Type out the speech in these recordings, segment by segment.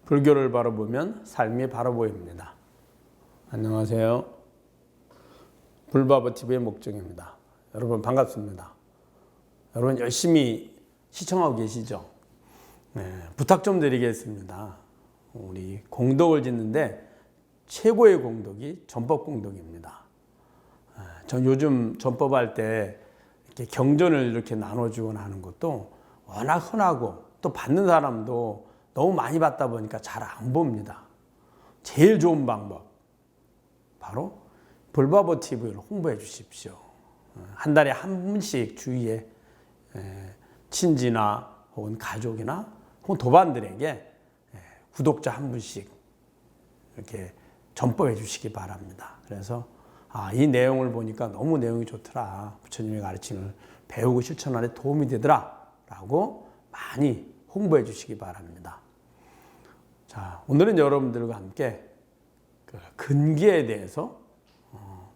불교를 바라보면 삶이 바로 보입니다. 안녕하세요. 불바보TV의 목정입니다. 여러분 반갑습니다. 여러분 열심히 시청하고 계시죠? 부탁 좀 드리겠습니다. 우리 공덕을 짓는데 최고의 공덕이 전법공덕입니다. 전 요즘 전법할 때 이렇게 경전을 이렇게 나눠주거나 하는 것도 워낙 흔하고 또 받는 사람도 너무 많이 받다 보니까 잘 안 봅니다. 제일 좋은 방법 바로 불바보TV를 홍보해 주십시오. 한 달에 한 분씩 주위에 친지나 혹은 가족이나 혹은 도반들에게 구독자 한 분씩 이렇게 전법해 주시기 바랍니다. 그래서 이 내용을 보니까 너무 내용이 좋더라. 부처님의 가르침을 배우고 실천하는 데 도움이 되더라. 라고 많이 홍보해 주시기 바랍니다. 자, 오늘은 여러분들과 함께 근기에 대해서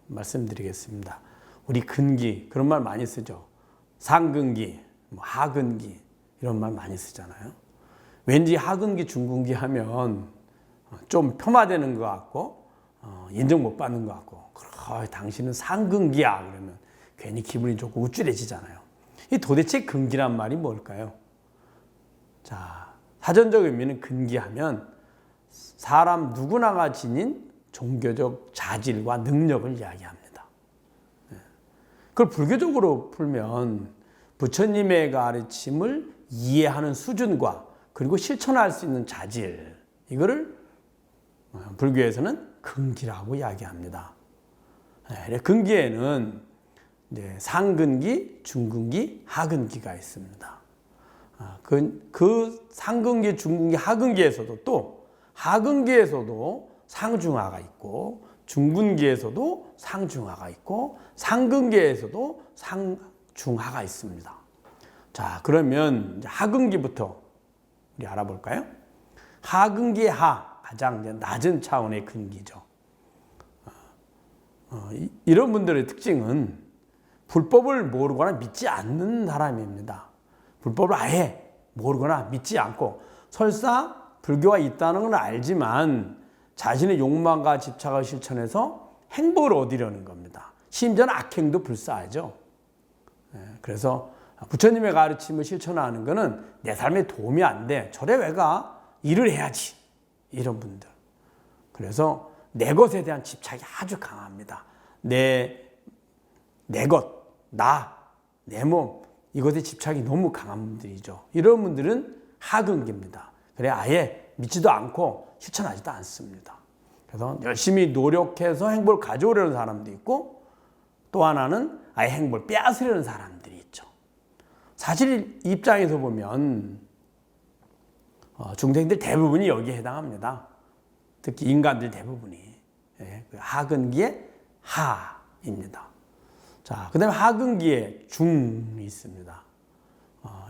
말씀드리겠습니다. 우리 근기, 그런 말 많이 쓰죠. 상근기, 하근기, 이런 말 많이 쓰잖아요. 왠지 하근기, 중근기 하면 좀 폄하되는 것 같고, 인정 못 받는 것 같고, 당신은 상근기야. 그러면 괜히 기분이 좋고 우쭐해지잖아요. 이 도대체 근기란 말이 뭘까요? 자, 사전적 의미는 근기하면 사람 누구나가 지닌 종교적 자질과 능력을 이야기합니다. 그걸 불교적으로 풀면 부처님의 가르침을 이해하는 수준과 그리고 실천할 수 있는 자질, 이거를 불교에서는 근기라고 이야기합니다. 근기에는 상근기, 중근기, 하근기가 있습니다. 그 상근기, 중근기, 하근기에서도 또 하근기에서도 상중하가 있고 중근기에서도 상중하가 있고 상근기에서도 상중하가 있습니다. 자, 그러면 하근기부터 우리 알아볼까요? 하근기의 하, 가장 낮은 차원의 근기죠. 이런 분들의 특징은 불법을 모르거나 믿지 않는 사람입니다. 불법을 아예 모르거나 믿지 않고 설사 불교가 있다는 건 알지만 자신의 욕망과 집착을 실천해서 행복을 얻으려는 겁니다. 심지어는 악행도 불사하죠. 그래서 부처님의 가르침을 실천하는 것은 내 삶에 도움이 안 돼. 절에 왜 가? 일을 해야지. 이런 분들. 그래서 내 것에 대한 집착이 아주 강합니다. 내 것, 나, 내 몸, 이것에 집착이 너무 강한 분들이죠. 이런 분들은 하근기입니다. 그래 아예 믿지도 않고 실천하지도 않습니다. 그래서 열심히 노력해서 행복을 가져오려는 사람도 있고 또 하나는 아예 행복을 빼앗으려는 사람들이 있죠. 사실 입장에서 보면 중생들 대부분이 여기에 해당합니다. 특히 인간들 대부분이 하근기의 하입니다. 자, 그 다음에 하근기에 중이 있습니다.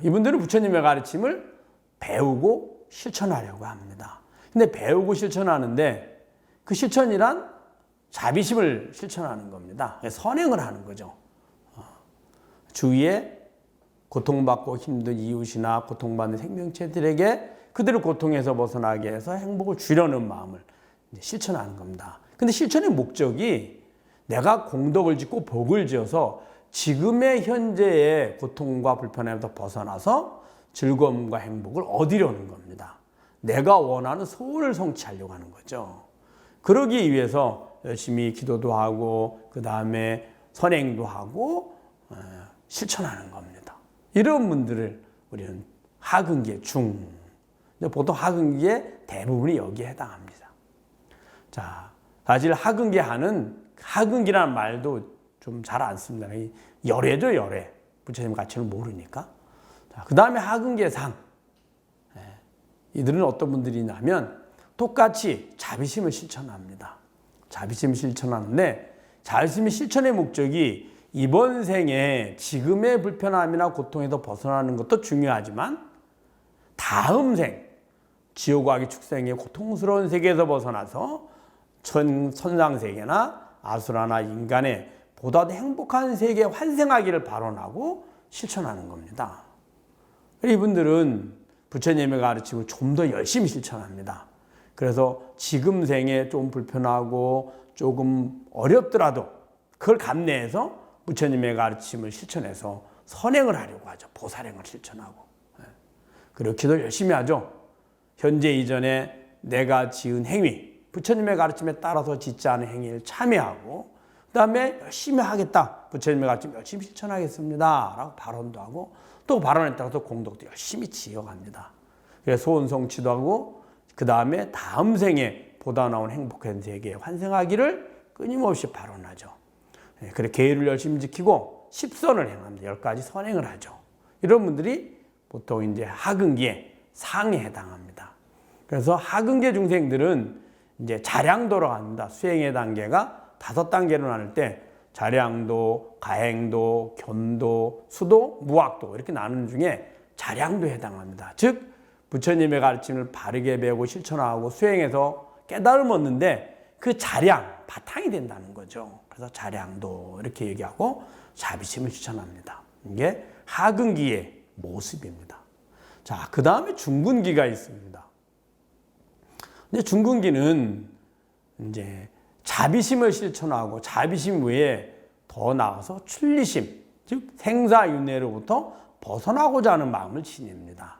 이분들은 부처님의 가르침을 배우고 실천하려고 합니다. 근데 배우고 실천하는데 그 실천이란 자비심을 실천하는 겁니다. 선행을 하는 거죠. 주위에 고통받고 힘든 이웃이나 고통받는 생명체들에게 그들을 고통에서 벗어나게 해서 행복을 주려는 마음을 실천하는 겁니다. 근데 실천의 목적이 내가 공덕을 짓고 복을 지어서 지금의 현재의 고통과 불편함에서 벗어나서 즐거움과 행복을 얻으려는 겁니다. 내가 원하는 소원을 성취하려고 하는 거죠. 그러기 위해서 열심히 기도도 하고 그 다음에 선행도 하고 실천하는 겁니다. 이런 분들을 우리는 하근기의 중, 보통 하근기의 대부분이 여기에 해당합니다. 자, 사실 하근기 하는 하근기라는 말도 좀 잘 안 씁니다. 열애죠, 열애. 부처님 가르침을 모르니까. 그 다음에 하근기의 상. 이들은 어떤 분들이 있냐면 똑같이 자비심을 실천합니다. 자비심을 실천하는데 자비심의 실천의 목적이 이번 생에 지금의 불편함이나 고통에서 벗어나는 것도 중요하지만 다음 생, 지옥과기 축생의 고통스러운 세계에서 벗어나서 천상세계나 아수라나 인간의 보다 더 행복한 세계에 환생하기를 발언하고 실천하는 겁니다. 이분들은 부처님의 가르침을 좀 더 열심히 실천합니다. 그래서 지금 생에 좀 불편하고 조금 어렵더라도 그걸 감내해서 부처님의 가르침을 실천해서 선행을 하려고 하죠. 보살행을 실천하고. 그리고 기도 열심히 하죠. 현재 이전에 내가 지은 행위, 부처님의 가르침에 따라서 짓지 않은 행위를 참여하고 그 다음에 열심히 하겠다. 부처님의 가르침 열심히 실천하겠습니다. 라고 발언도 하고 또 발언에 따라서 공덕도 열심히 지어갑니다. 그래서 소원성취도 하고 그 다음에 다음 생에 보다 나온 행복한 세계에 환생하기를 끊임없이 발언하죠. 그래 계율을 열심히 지키고 십선을 행합니다. 10가지 선행을 하죠. 이런 분들이 보통 이제 하근기에 상에 해당합니다. 그래서 하근계 중생들은 이제 자량도로 갑니다. 수행의 단계가 5단계로 나눌 때 자량도, 가행도, 견도, 수도, 무학도 이렇게 나누는 중에 자량도에 해당합니다. 즉 부처님의 가르침을 바르게 배우고 실천하고 수행해서 깨달음을 얻는데 그 자량, 바탕이 된다는 거죠. 그래서 자량도 이렇게 얘기하고 자비심을 실천합니다. 이게 하근기의 모습입니다. 자, 그 다음에 중근기가 있습니다. 이제 중근기는 이제 자비심을 실천하고 자비심 외에 더 나아가서 출리심, 즉 생사윤회로부터 벗어나고자 하는 마음을 지닙니다.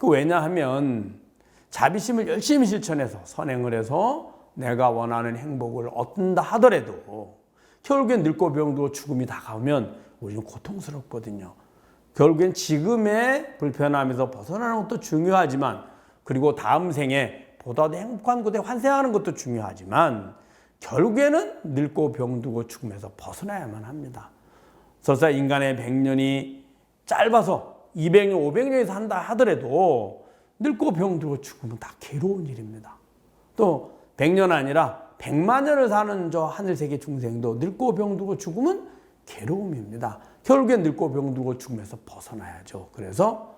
왜냐하면 자비심을 열심히 실천해서 선행을 해서 내가 원하는 행복을 얻는다 하더라도 결국엔 늙고 병들고 죽음이 다가오면 우리는 고통스럽거든요. 결국엔 지금의 불편함에서 벗어나는 것도 중요하지만 그리고 다음 생에 보다 더 행복한 곳에 환생하는 것도 중요하지만 결국에는 늙고 병들고 죽음에서 벗어나야만 합니다. 설사 인간의 100년이 짧아서 200년, 500년이 산다 하더라도 늙고 병들고 죽으면 다 괴로운 일입니다. 또 100년 아니라 100만 년을 사는 저 하늘세계 중생도 늙고 병들고 죽으면 괴로움입니다. 결국엔 늙고 병들고 죽음에서 벗어나야죠. 그래서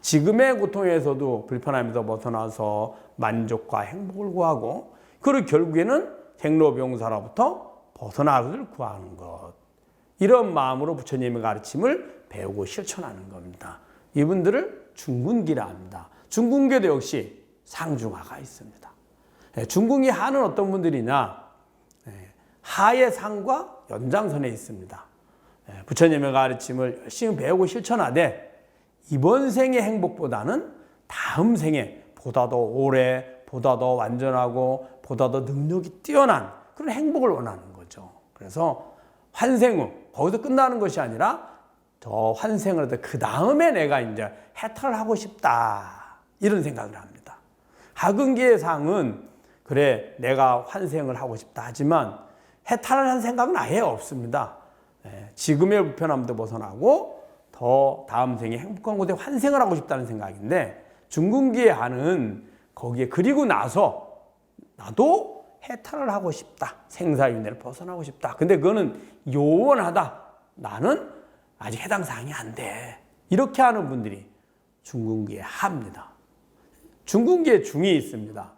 지금의 고통에서도 불편함에서 벗어나서 만족과 행복을 구하고 그리고 결국에는 생로병사로부터 벗어나기를 구하는 것. 이런 마음으로 부처님의 가르침을 배우고 실천하는 겁니다. 이분들을 중근기라 합니다. 중근기도 역시 상중하가 있습니다. 중근기 하는 어떤 분들이냐, 하의 상과 연장선에 있습니다. 부처님의 가르침을 열심히 배우고 실천하되 이번 생의 행복보다는 다음 생에 보다 더 오래, 보다 더 완전하고 보다 더 능력이 뛰어난 그런 행복을 원하는 거죠. 그래서 환생 후 거기서 끝나는 것이 아니라 저 환생을 해도 그 다음에 내가 이제 해탈을 하고 싶다 이런 생각을 합니다. 하근기의 상은 그래 내가 환생을 하고 싶다 하지만 해탈을 한 생각은 아예 없습니다. 지금의 불편함도 벗어나고 더 다음 생에 행복한 곳에 환생을 하고 싶다는 생각인데 중근기의 하는 거기에 그리고 나서 나도 해탈을 하고 싶다. 생사윤회를 벗어나고 싶다. 근데 그거는 요원하다. 나는 아직 해당 사항이 안 돼. 이렇게 하는 분들이 중근기의 하입니다. 중근기의 중이 있습니다.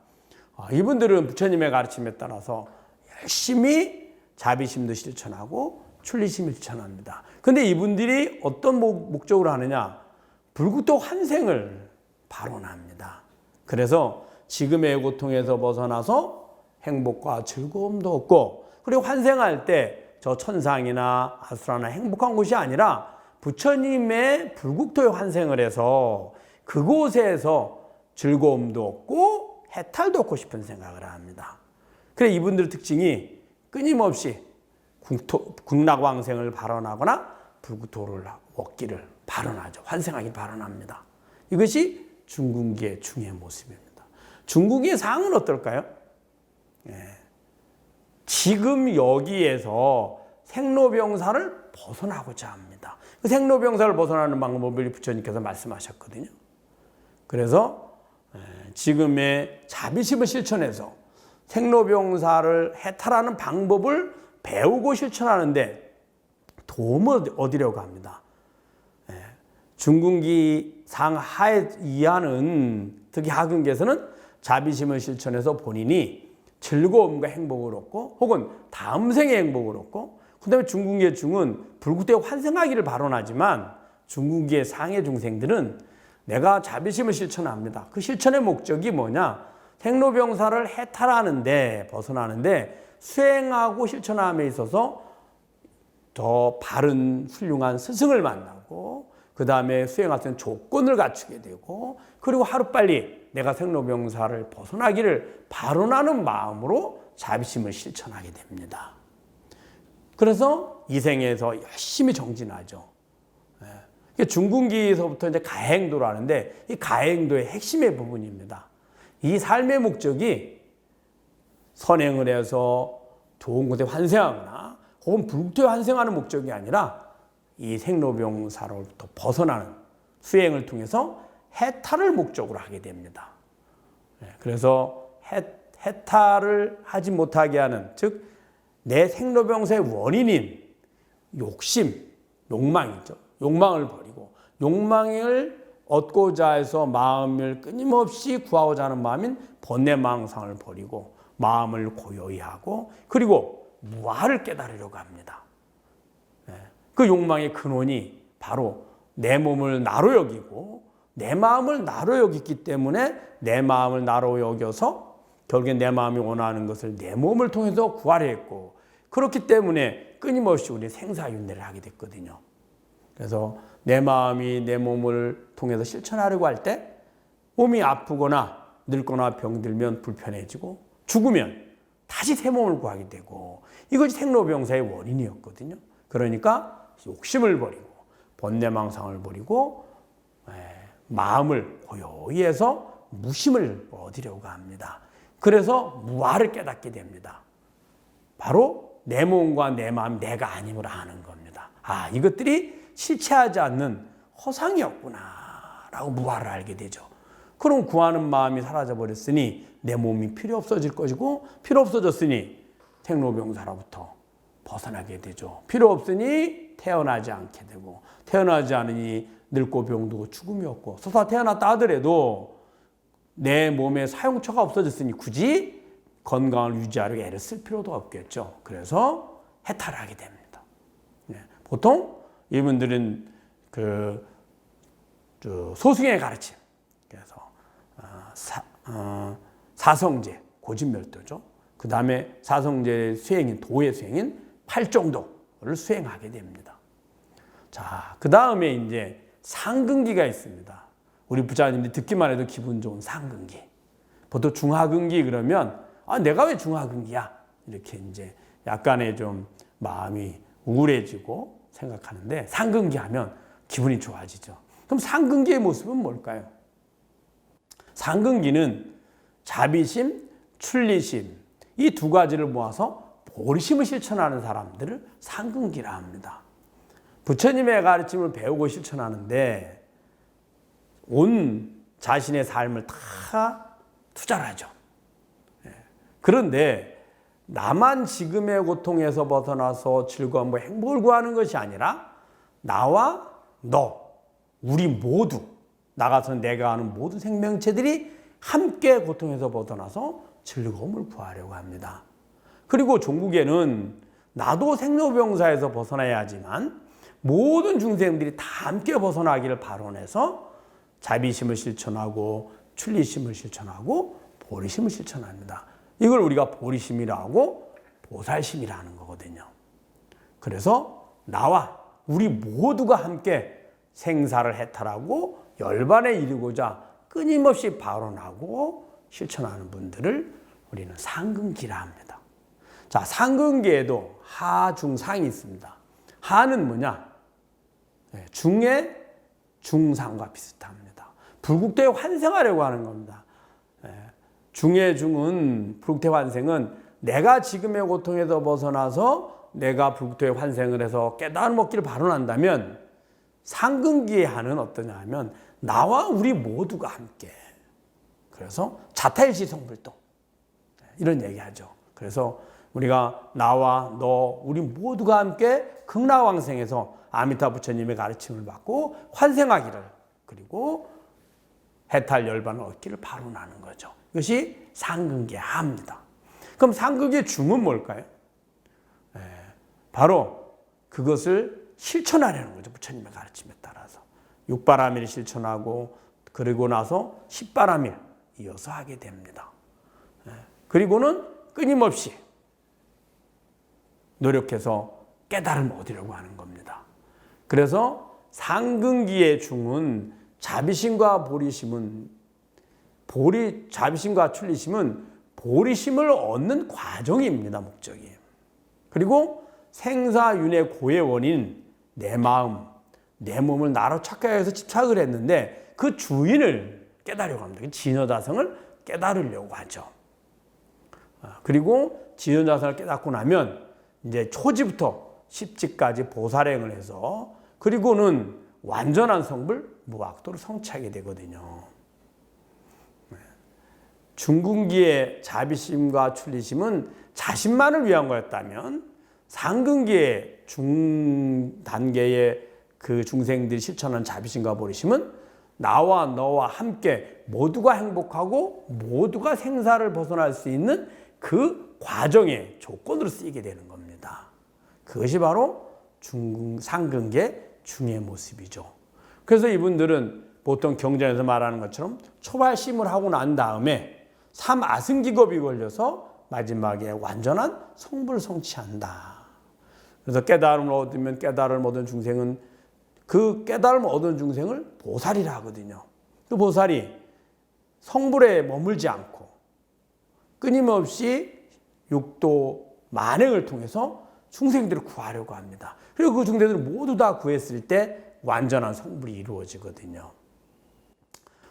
이분들은 부처님의 가르침에 따라서 열심히 자비심도 실천하고 출리심을 실천합니다. 근데 이분들이 어떤 목적으로 하느냐? 불구토 환생을 발언합니다. 그래서 지금의 고통에서 벗어나서 행복과 즐거움도 얻고 그리고 환생할 때 저 천상이나 아수라나 행복한 곳이 아니라 부처님의 불국토에 환생을 해서 그곳에서 즐거움도 얻고 해탈도 얻고 싶은 생각을 합니다. 그래 이분들의 특징이 끊임없이 극락왕생을 발언하거나 불국토를 얻기를 발언하죠. 환생하기를 발언합니다. 이것이 중근기의 중의 모습입니다. 중근기의 상은 어떨까요? 지금 여기에서 생로병사를 벗어나고자 합니다. 그 생로병사를 벗어나는 방법을 부처님께서 말씀하셨거든요. 그래서 지금의 자비심을 실천해서 생로병사를 해탈하는 방법을 배우고 실천하는데 도움을 얻으려고 합니다. 중근기 상하에 이하는 특히 하근기에서는 자비심을 실천해서 본인이 즐거움과 행복을 얻고 혹은 다음 생의 행복을 얻고 그 다음에 중근기의 중은 불국토에 환생하기를 발언하지만 중근기의 상의 중생들은 내가 자비심을 실천합니다. 그 실천의 목적이 뭐냐? 생로병사를 해탈하는데, 벗어나는데 수행하고 실천함에 있어서 더 바른 훌륭한 스승을 만나고 그 다음에 수행할 수 있는 조건을 갖추게 되고, 그리고 하루빨리 내가 생로병사를 벗어나기를 발언하는 마음으로 자비심을 실천하게 됩니다. 그래서 이 생에서 열심히 정진하죠. 중군기에서부터 이제 가행도를 하는데, 이 가행도의 핵심의 부분입니다. 이 삶의 목적이 선행을 해서 좋은 곳에 환생하거나 혹은 불국토에 환생하는 목적이 아니라 이 생로병사로부터 벗어나는 수행을 통해서 해탈을 목적으로 하게 됩니다. 그래서 해탈을 하지 못하게 하는, 즉 내 생로병사의 원인인 욕심, 욕망이죠. 욕망을 버리고 욕망을 얻고자 해서 마음을 끊임없이 구하고자 하는 마음인 번뇌망상을 버리고 마음을 고요히 하고, 그리고 무아를 깨달으려고 합니다. 그 욕망의 근원이 바로 내 몸을 나로 여기고 내 마음을 나로 여겼기 때문에 내 마음을 나로 여겨서 결국엔 내 마음이 원하는 것을 내 몸을 통해서 구하려 했고, 그렇기 때문에 끊임없이 우리 생사윤회를 하게 됐거든요. 그래서 내 마음이 내 몸을 통해서 실천하려고 할 때 몸이 아프거나 늙거나 병들면 불편해지고 죽으면 다시 새 몸을 구하게 되고, 이것이 생로병사의 원인이었거든요. 그러니까 욕심을 버리고 번뇌망상을 버리고 마음을 고요히 해서 무심을 얻으려고 합니다. 그래서 무아를 깨닫게 됩니다. 바로 내 몸과 내 마음, 내가 아님을 아는 겁니다. 아, 이것들이 실체하지 않는 허상이었구나 라고 무아를 알게 되죠. 그럼 구하는 마음이 사라져버렸으니 내 몸이 필요 없어질 것이고, 필요 없어졌으니 생로병사로부터 벗어나게 되죠. 필요 없으니 태어나지 않게 되고, 태어나지 않으니 늙고 병들고 죽음이 없고, 설사 태어났다 하더라도 내 몸의 사용처가 없어졌으니 굳이 건강을 유지하려고 애를 쓸 필요도 없겠죠. 그래서 해탈을 하게 됩니다. 보통 이분들은 소승의 가르침, 그래서 사성제, 고진멸도죠. 그 다음에 사성제 수행인, 도의 수행인 팔정도를 수행하게 됩니다. 자, 그 다음에 이제 상근기가 있습니다. 우리 부자님들이 듣기만 해도 기분 좋은 상근기. 보통 중하근기 그러면 내가 왜 중하근기야? 이렇게 이제 약간의 좀 마음이 우울해지고 생각하는데, 상근기 하면 기분이 좋아지죠. 그럼 상근기의 모습은 뭘까요? 상근기는 자비심, 출리심, 이 두 가지를 모아서 보리심을 실천하는 사람들을 상근기라 합니다. 부처님의 가르침을 배우고 실천하는데 온 자신의 삶을 다 투자를 하죠. 그런데 나만 지금의 고통에서 벗어나서 즐거움과 행복을 구하는 것이 아니라 나와 너, 우리 모두, 나가서는 내가 아는 모든 생명체들이 함께 고통에서 벗어나서 즐거움을 구하려고 합니다. 그리고 종국에는 나도 생로병사에서 벗어나야 하지만 모든 중생들이 다 함께 벗어나기를 발언해서 자비심을 실천하고 출리심을 실천하고 보리심을 실천합니다. 이걸 우리가 보리심이라고 보살심이라는 거거든요. 그래서 나와 우리 모두가 함께 생사를 해탈하고 열반에 이르고자 끊임없이 발언하고 실천하는 분들을 우리는 상근기라 합니다. 자, 상근기에도 하, 중, 상이 있습니다. 하는 뭐냐? 중의 중상과 비슷합니다. 불국토에 환생하려고 하는 겁니다. 중의 중은, 불국토 환생은 내가 지금의 고통에서 벗어나서 내가 불국토에 환생을 해서 깨달음 얻기를 발언한다면, 상근기의 하는 어떠냐 하면 나와 우리 모두가 함께, 그래서 자타일시 성불동 이런 얘기하죠. 그래서 우리가 나와 너 우리 모두가 함께 극락왕생에서 아미타 부처님의 가르침을 받고 환생하기를, 그리고 해탈 열반을 얻기를 발언하는 거죠. 이것이 상근기의 하입니다. 그럼 상근기의 중은 뭘까요? 바로 그것을 실천하려는 거죠. 부처님의 가르침에 따라서. 6바라밀 실천하고 그리고 나서 10바라밀 이어서 하게 됩니다. 그리고는 끊임없이 노력해서 깨달음을 얻으려고 하는 겁니다. 그래서 상근기의 중은 자비심과 보리심은 자비심과 출리심은 보리심을 얻는 과정입니다. 목적이. 그리고 생사윤의 고의 원인 내 마음, 내 몸을 나로 착각해서 집착을 했는데 그 주인을 깨달으려고 합니다. 진여자성을 깨달으려고 하죠. 그리고 진여자성을 깨닫고 나면 이제 초지부터 십지까지 보살행을 해서 그리고는 완전한 성불 무학도를 성취하게 되거든요. 중근기의 자비심과 출리심은 자신만을 위한 거였다면 상근기의 중단계의 그 중생들이 실천하는 자비심과 보리심은 나와 너와 함께 모두가 행복하고 모두가 생사를 벗어날 수 있는 그 과정의 조건으로 쓰이게 되는 겁니다. 그것이 바로 상근계 중의 모습이죠. 그래서 이분들은 보통 경전에서 말하는 것처럼 초발심을 하고 난 다음에 삼아승기겁이 걸려서 마지막에 완전한 성불을 성취한다. 그래서 깨달음을 얻으면 깨달음을 얻은 중생은 그 깨달음을 얻은 중생을 보살이라 하거든요. 그 보살이 성불에 머물지 않고 끊임없이 육도 만행을 통해서 중생들을 구하려고 합니다. 그리고 그 중생들을 모두 다 구했을 때 완전한 성불이 이루어지거든요.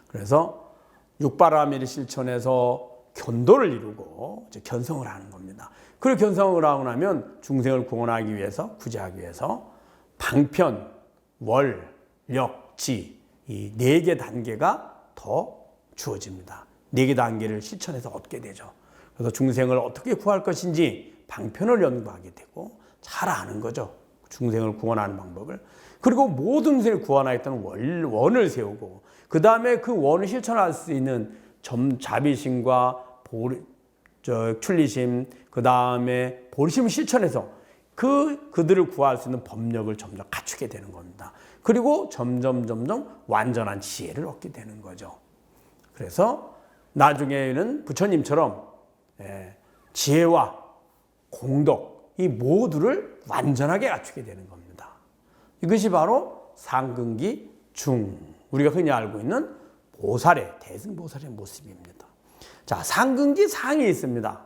그래서 육바라밀을 실천해서 견도를 이루고 견성을 하는 겁니다. 그리고 견성을 하고 나면 중생을 구원하기 위해서, 구제하기 위해서 방편, 월, 력, 지 이 4개 단계가 더 주어집니다. 4개 단계를 실천해서 얻게 되죠. 그래서 중생을 어떻게 구할 것인지 방편을 연구하게 되고 잘 아는 거죠. 중생을 구원하는 방법을. 그리고 모든 중생을 구원하겠다는 원을 세우고 그 다음에 그 원을 실천할 수 있는 자비심과 출리심, 그 다음에 보리심을 실천해서 그들을 구할 수 있는 법력을 점점 갖추게 되는 겁니다. 그리고 점점 완전한 지혜를 얻게 되는 거죠. 그래서 나중에는 부처님처럼 지혜와 공덕 이 모두를 완전하게 갖추게 되는 겁니다. 이것이 바로 상근기 중, 우리가 흔히 알고 있는 보살의, 대승보살의 모습입니다. 자, 상근기 상이 있습니다.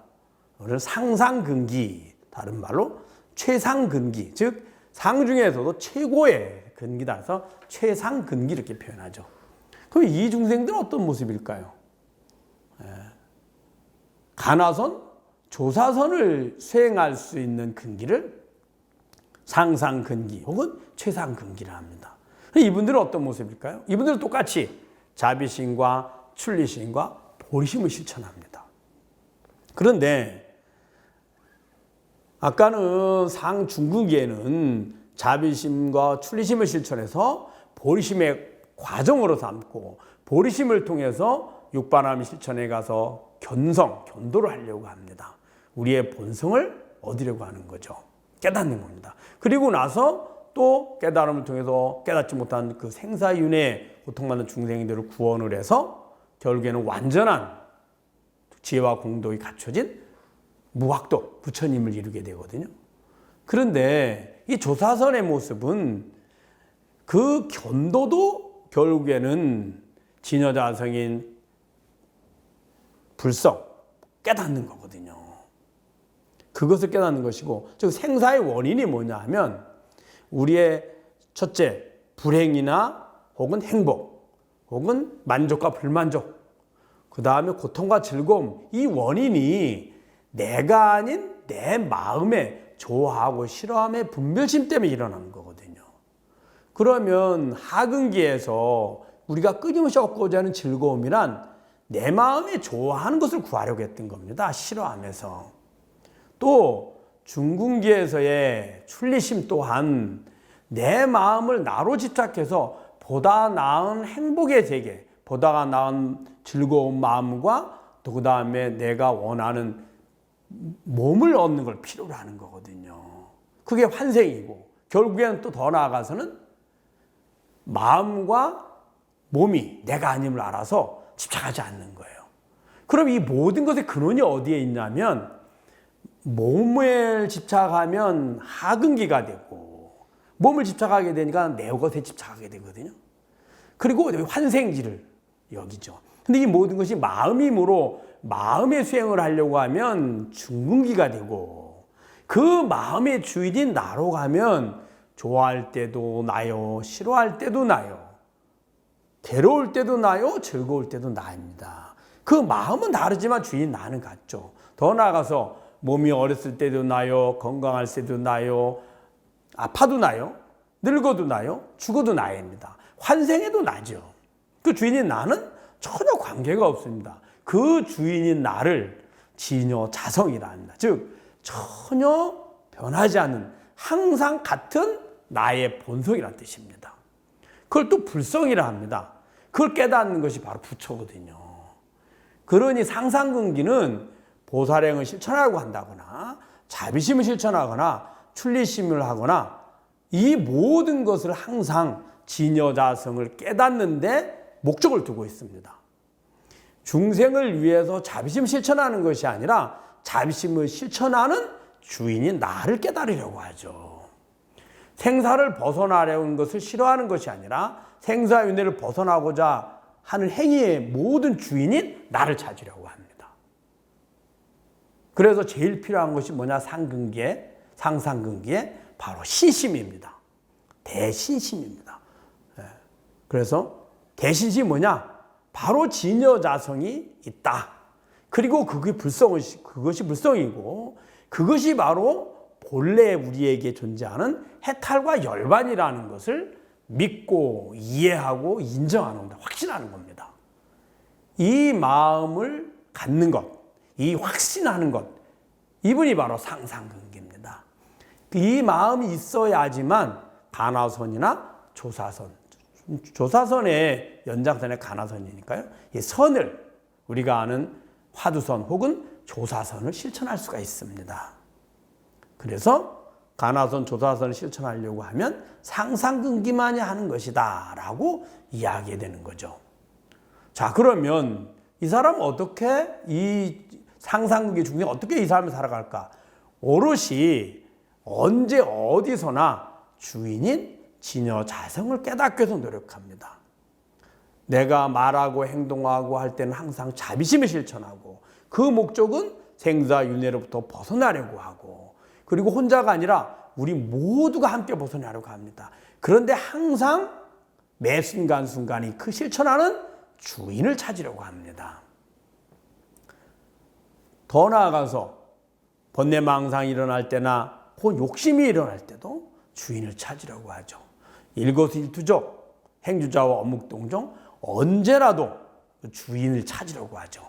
오늘 상상근기, 다른 말로 최상근기, 즉 상 중에서도 최고의 근기다 해서 최상근기 이렇게 표현하죠. 그럼 이 중생들은 어떤 모습일까요? 가나선, 조사선을 수행할 수 있는 근기를 상상근기 혹은 최상근기라 합니다. 이분들은 어떤 모습일까요? 이분들은 똑같이 자비심과 출리심과 보리심을 실천합니다. 그런데 아까는 상중근기에는 자비심과 출리심을 실천해서 보리심의 과정으로 삼고 보리심을 통해서 육바람을 실천해 가서 견도를 하려고 합니다. 우리의 본성을 얻으려고 하는 거죠. 깨닫는 겁니다. 그리고 나서 또 깨달음을 통해서 깨닫지 못한 그 생사윤회 고통받는 중생들을 구원을 해서 결국에는 완전한 지혜와 공덕이 갖춰진 무학도 부처님을 이루게 되거든요. 그런데 이 조사선의 모습은 그 견도도 결국에는 진여자성인 불성, 깨닫는 거거든요. 그것을 깨닫는 것이고, 즉 생사의 원인이 뭐냐 하면 우리의 첫째, 불행이나 혹은 행복, 혹은 만족과 불만족, 그 다음에 고통과 즐거움, 이 원인이 내가 아닌 내 마음에 좋아하고 싫어함의 분별심 때문에 일어나는 거거든요. 그러면 하근기에서 우리가 끊임없이 얻고자 하는 즐거움이란 내 마음에 좋아하는 것을 구하려고 했던 겁니다. 싫어하면서. 또 중근기에서의 출리심 또한 내 마음을 나로 집착해서 보다 나은 행복의 세계, 보다 나은 즐거운 마음과 또 그 다음에 내가 원하는 몸을 얻는 걸 필요로 하는 거거든요. 그게 환생이고 결국에는 또 더 나아가서는 마음과 몸이 내가 아님을 알아서 집착하지 않는 거예요. 그럼 이 모든 것의 근원이 어디에 있냐면 몸을 집착하면 하근기가 되고 몸을 집착하게 되니까 내 것에 집착하게 되거든요. 그리고 환생지를 여기죠. 근데 이 모든 것이 마음이므로 마음의 수행을 하려고 하면 중근기가 되고 그 마음의 주인인 나로 가면 좋아할 때도 나요, 싫어할 때도 나요, 괴로울 때도 나요, 즐거울 때도 나입니다. 그 마음은 다르지만 주인 나는 같죠. 더 나아가서 몸이 어렸을 때도 나요, 건강할 때도 나요, 아파도 나요, 늙어도 나요, 죽어도 나입니다. 환생해도 나죠. 그 주인인 나는 전혀 관계가 없습니다. 그 주인인 나를 진여 자성이라 합니다. 즉 전혀 변하지 않는 항상 같은 나의 본성이라는 뜻입니다. 그걸 또 불성이라 합니다. 그걸 깨닫는 것이 바로 부처거든요. 그러니 상상근기는 보살행을 실천하려고 한다거나 자비심을 실천하거나 출離심을 하거나 이 모든 것을 항상 진여자성을 깨닫는데 목적을 두고 있습니다. 중생을 위해서 자비심 실천하는 것이 아니라 자비심을 실천하는 주인인 나를 깨달으려고 하죠. 생사를 벗어나려는 것을 싫어하는 것이 아니라 생사윤회를 벗어나고자 하는 행위의 모든 주인인 나를 찾으려고 합니다. 그래서 제일 필요한 것이 뭐냐? 상상근기에 바로 신심입니다. 대신심입니다. 그래서 대신심이 뭐냐? 바로 진여자성이 있다. 그리고 그것이 불성이고 그것이 바로 본래 우리에게 존재하는 해탈과 열반이라는 것을 믿고 이해하고 인정하는 겁니다. 확신하는 겁니다. 이 마음을 갖는 것, 이 확신하는 것, 이분이 바로 상상근기입니다. 이 마음이 있어야지만 가나선이나 조사선의 연장선의 가나선이니까요. 이 선을 우리가 아는 화두선 혹은 조사선을 실천할 수가 있습니다. 그래서 가나선, 조사선을 실천하려고 하면 상상근기만이 하는 것이다 라고 이야기되는 거죠. 자, 그러면 이 사람은 어떻게 이 상상근기 중에 어떻게 이 사람을 살아갈까? 오롯이 언제 어디서나 주인인 진여자성을 깨닫기 위해서 노력합니다. 내가 말하고 행동하고 할 때는 항상 자비심을 실천하고 그 목적은 생사윤회로부터 벗어나려고 하고 그리고 혼자가 아니라 우리 모두가 함께 벗어나려고 합니다. 그런데 항상 매 순간순간이 그 실천하는 주인을 찾으려고 합니다. 더 나아가서 번뇌망상이 일어날 때나 혹은 욕심이 일어날 때도 주인을 찾으려고 하죠. 일거수일투족, 행주자와 어묵동정 언제라도 주인을 찾으려고 하죠.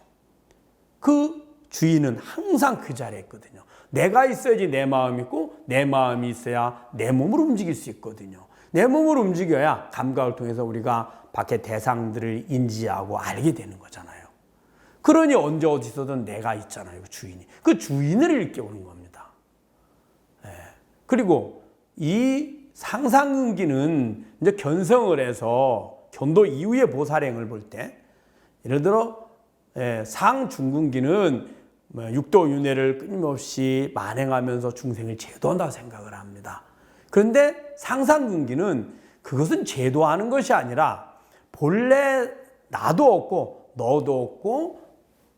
그 주인은 항상 그 자리에 있거든요. 내가 있어야지 내 마음이 있고 내 마음이 있어야 내 몸을 움직일 수 있거든요. 내 몸을 움직여야 감각을 통해서 우리가 밖의 대상들을 인지하고 알게 되는 거잖아요. 그러니 언제 어디서든 내가 있잖아요. 그 주인이. 그 주인을 일깨우는 겁니다. 그리고 이 상상근기는 이제 견성을 해서 견도 이후의 보살행을 볼 때 예를 들어 상중근기는 육도윤회를 끊임없이 만행하면서 중생을 제도한다고 생각을 합니다. 그런데 상상근기는 그것은 제도하는 것이 아니라 본래 나도 없고 너도 없고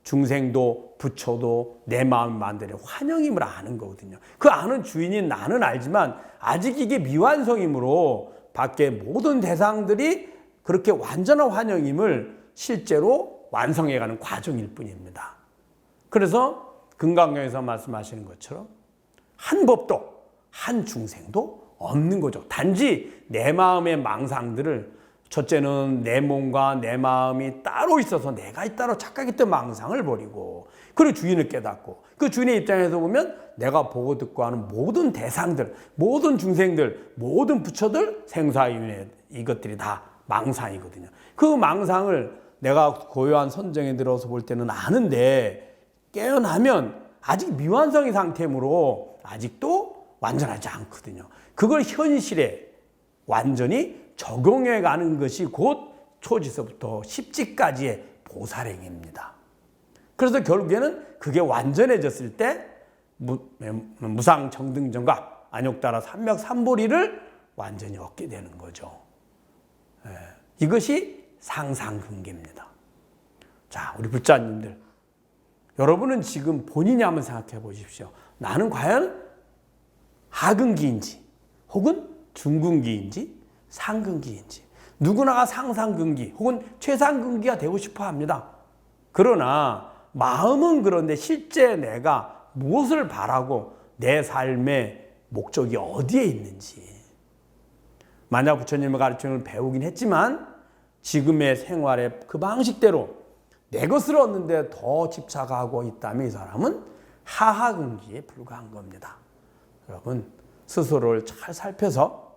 중생도 부처도 내 마음을 만드는 환영임을 아는 거거든요. 그 아는 주인인 나는 알지만 아직 이게 미완성이므로 밖에 모든 대상들이 그렇게 완전한 환영임을 실제로 완성해가는 과정일 뿐입니다. 그래서 금강경에서 말씀하시는 것처럼 한 법도 한 중생도 없는 거죠. 단지 내 마음의 망상들을 첫째는 내 몸과 내 마음이 따로 있어서 내가 따로 착각했던 망상을 버리고 그리고 주인을 깨닫고 그 주인의 입장에서 보면 내가 보고 듣고 하는 모든 대상들, 모든 중생들, 모든 부처들, 생사윤회 이것들이 다 망상이거든요. 그 망상을 내가 고요한 선정에 들어서 볼 때는 아는데 깨어나면 아직 미완성의 상태이므로 아직도 완전하지 않거든요. 그걸 현실에 완전히 적용해 가는 것이 곧 초지서부터 십지까지의 보살행입니다. 그래서 결국에는 그게 완전해졌을 때 무상정등정과 안욕따라 삼맥삼보리를 완전히 얻게 되는 거죠. 이것이 상상근기입니다. 자, 우리 불자님들, 여러분은 지금 본인이 한번 생각해 보십시오. 나는 과연 하근기인지 혹은 중근기인지 상근기인지. 누구나가 상상근기 혹은 최상근기가 되고 싶어 합니다. 그러나 마음은 그런데 실제 내가 무엇을 바라고 내 삶의 목적이 어디에 있는지. 만약 부처님의 가르침을 배우긴 했지만 지금의 생활의 그 방식대로 내 것을 얻는데 더 집착하고 있다면 이 사람은 하하근기에 불과한 겁니다. 여러분 스스로를 잘 살펴서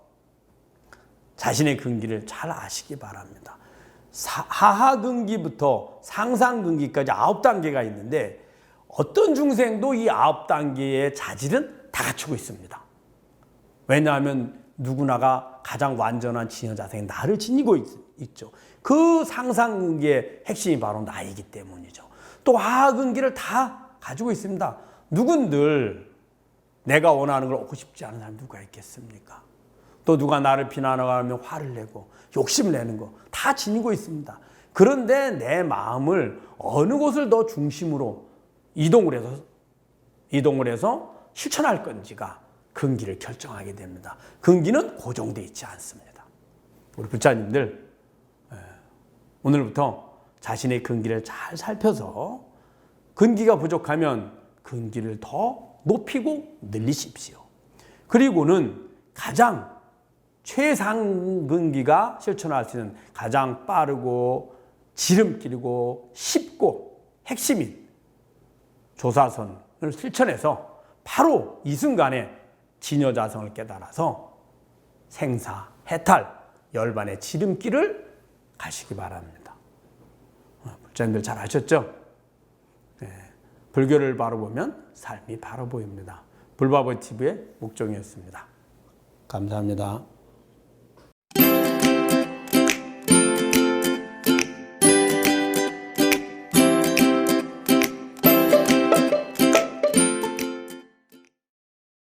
자신의 근기를 잘 아시기 바랍니다. 하하근기부터 상상근기까지 9단계가 있는데 어떤 중생도 이 9단계의 자질은 다 갖추고 있습니다. 왜냐하면 누구나가 가장 완전한 진여자성이 나를 지니고 있죠. 그 상상근기의 핵심이 바로 나이기 때문이죠. 또 하하근기를 다 가지고 있습니다. 누군들 내가 원하는 걸 얻고 싶지 않은 사람이 누가 있겠습니까? 또 누가 나를 비난하면 화를 내고 욕심을 내는 거 다 지니고 있습니다. 그런데 내 마음을 어느 곳을 더 중심으로 이동을 해서 실천할 건지가 근기를 결정하게 됩니다. 근기는 고정되어 있지 않습니다. 우리 불자님들 오늘부터 자신의 근기를 잘 살펴서 근기가 부족하면 근기를 더 높이고 늘리십시오. 그리고는 가장 최상근기가 실천할 수 있는 가장 빠르고 지름길이고 쉽고 핵심인 조사선을 실천해서 바로 이 순간에 진여자성을 깨달아서 생사, 해탈, 열반의 지름길을 가시기 바랍니다. 불자님들 잘 아셨죠? 불교를 바로 보면 삶이 바로 보입니다. 불바보 TV의 목종이었습니다. 감사합니다.